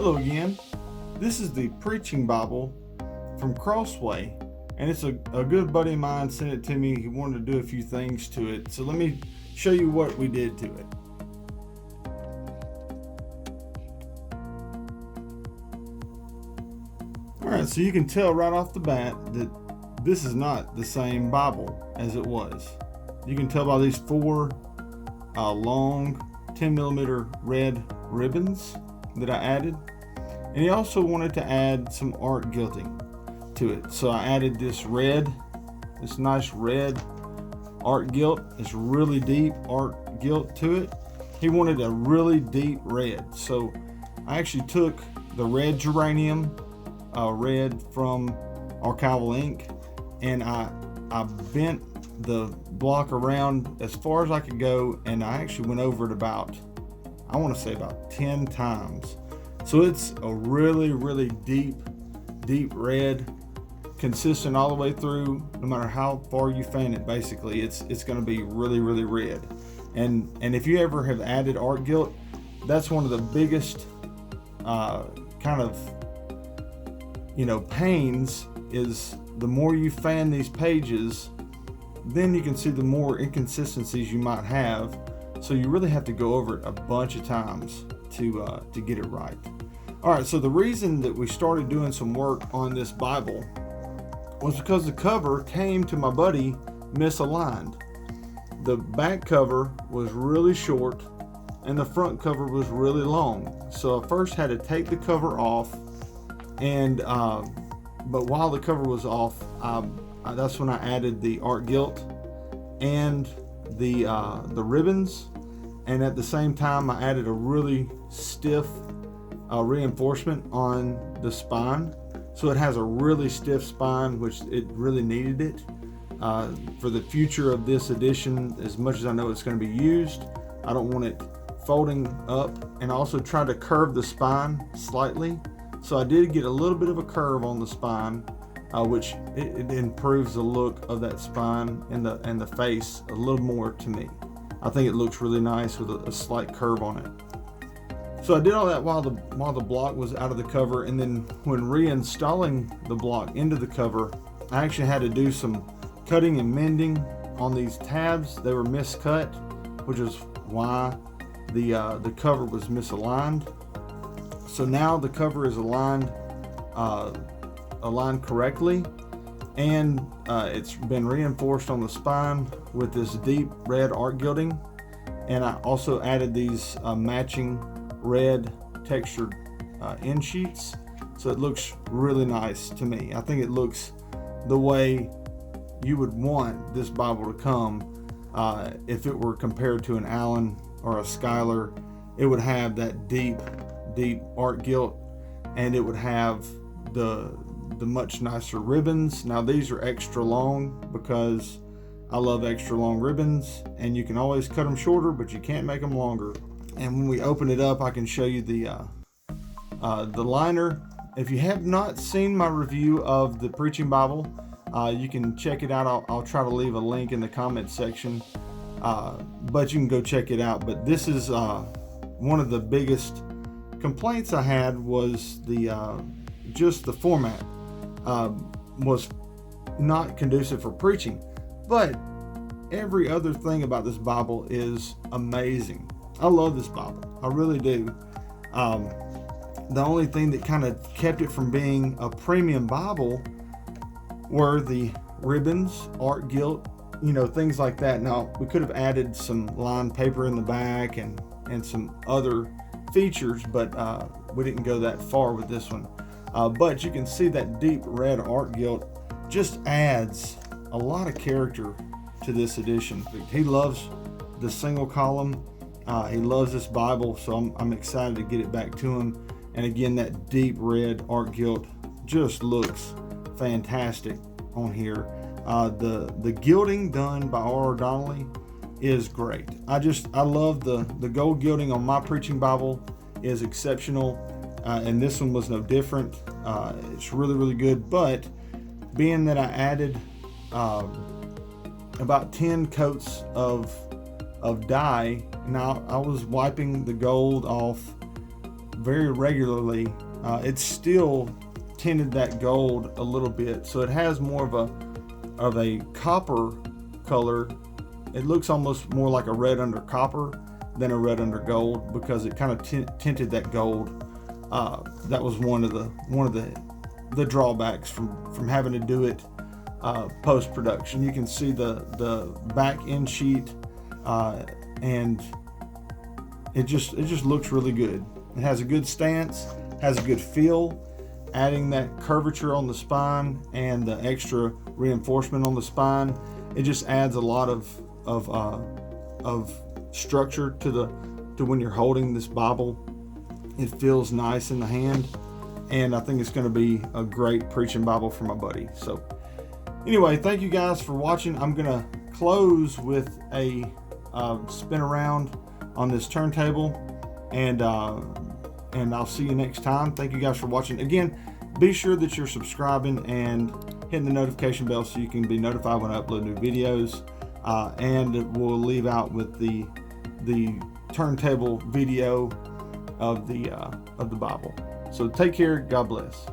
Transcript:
Hello again. This is the Preaching Bible from Crossway, and it's a good buddy of mine sent it to me. He wanted to do a few things to it, so let me show you what we did to it. Alright, so you can tell right off the bat that this is not the same Bible as it was. You can tell by these four long 10mm red ribbons that I added. And he also wanted to add some art gilting to it. So I added this nice red art gilt, this really deep art gilt to it. He wanted a really deep red. So I actually took the red geranium red from Archival Ink, and I bent the block around as far as I could go, and I actually went over it about 10 times. So it's a really deep red, consistent all the way through. No matter how far you fan it, basically it's going to be really red. And if you ever have added art gilt, that's one of the biggest pains, is the more you fan these pages, then you can see the more inconsistencies you might have. So you really have to go over it a bunch of times to get it right. All right, so the reason that we started doing some work on this Bible was because the cover came to my buddy misaligned. The back cover was really short and the front cover was really long. So I first had to take the cover off, and but while the cover was off, that's when I added the art gilt and the ribbons, and at the same time I added a really stiff reinforcement on the spine, so it has a really stiff spine, which it really needed it for the future of this edition. As much as I know it's going to be used, I don't want it folding up, and I also tried to curve the spine slightly, so I did get a little bit of a curve on the spine, which it improves the look of that spine and the face a little more to me. I think it looks really nice with a slight curve on it. So I did all that while the block was out of the cover, and then when reinstalling the block into the cover, I actually had to do some cutting and mending on these tabs. They were miscut, which is why the cover was misaligned. So now the cover is aligned correctly, and it's been reinforced on the spine with this deep red art gilding, and I also added these matching red textured end sheets, so it looks really nice to me. I think it looks the way you would want this Bible to come if it were compared to an Allen or a Schuyler. It would have that deep art gilt, and it would have the much nicer ribbons. Now these are extra long because I love extra long ribbons, and you can always cut them shorter, but you can't make them longer. And when we open it up, I can show you the liner. If you have not seen my review of the Preaching Bible, you can check it out. I'll try to leave a link in the comments section, but you can go check it out. But this is one of the biggest complaints I had, was just the format was not conducive for preaching. But every other thing about this Bible is amazing. I love this Bible, I really do. The only thing that kind of kept it from being a premium Bible were the ribbons, art gilt, things like that. Now we could have added some lined paper in the back and some other features, but we didn't go that far with this one. But you can see that deep red art gilt just adds a lot of character to this edition. He loves the single column. He loves this Bible, so I'm excited to get it back to him. And again, that deep red art gilt just looks fantastic on here. The gilding done by R.R. Donnelly is great. I love the gold gilding on my Preaching Bible is exceptional, and this one was no different. It's really good. But being that I added about 10 coats of dye, now I was wiping the gold off very regularly, it's still tinted that gold a little bit, so it has more of a copper color. It looks almost more like a red under copper than a red under gold, because it kind of tinted that gold. That was one of the drawbacks from having to do it post production. You can see the back end sheet, and it just looks really good. It has a good stance, has a good feel. Adding that curvature on the spine and the extra reinforcement on the spine, it just adds a lot of structure to when you're holding this Bible. It feels nice in the hand, and I think it's going to be a great preaching Bible for my buddy. So anyway, thank you guys for watching. I'm going to close with a spin around on this turntable, and I'll see you next time. Thank you guys for watching. Again, be sure that you're subscribing and hitting the notification bell so you can be notified when I upload new videos. And we'll leave out with the turntable video of the Bible. So take care. God bless.